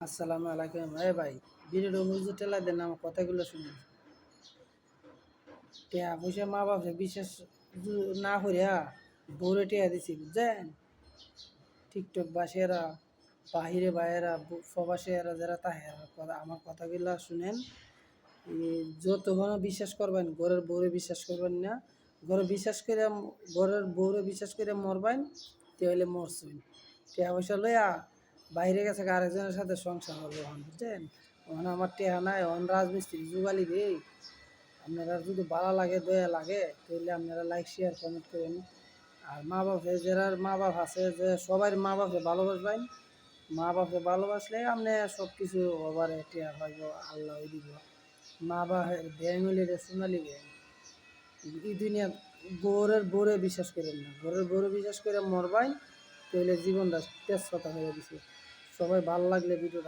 আসসালামু আলাইকুম। ভাই, ভিডিওটা মনোযোগ টেলা দেন, আমার কথাগুলো শুনুন। টিয়া পয়সা মা বাপে বিশ্বাস না করিয়া বউরে টিয়া দিছি, বুঝছেন? টিকটক বাসিয়ারা, বাহিরে বাইরা, প্রবাসীরা যারা তাহেরা আমার কথাগুলো শুনেন। যতক্ষণ বিশ্বাস করবেন, ঘরের বউরে বিশ্বাস করবেন না। ঘরে বিশ্বাস করে ঘরের বউরে বিশ্বাস করে মরবেন, তাহলে মরছেন। টিয়া পয়সা লইয়া বাইরে গেছে আরেকজনের সাথে সংসার হবে, বুঝছেন? ওখানে আমার টেহা নাই, ওখানে রাজমিস্ত্রি যুগালি রে। আপনারা যদি ভালো লাগে, দয়া লাগে, তাহলে আপনারা লাইক শেয়ার কমেন্ট করেন। আর মা বাপে যারা মা বাপ আছে, যে সবাই মা বাপে ভালোবাসবেন। মা বাপে ভালোবাসলে আপনি সব কিছু ওভারে টেহা পাইব, আল্লাহ দিব। মা বাপের ব্যাং হইলে সোনালি ব্যাং। এই দুনিয়া বউরে বিশ্বাস করেন না, ঘরের বউরে বিশ্বাস করে মরবাই, তাহলে জীবনটা তেজপাতা হয়ে দিছে। সবাই ভালো লাগলে ভিডিওটা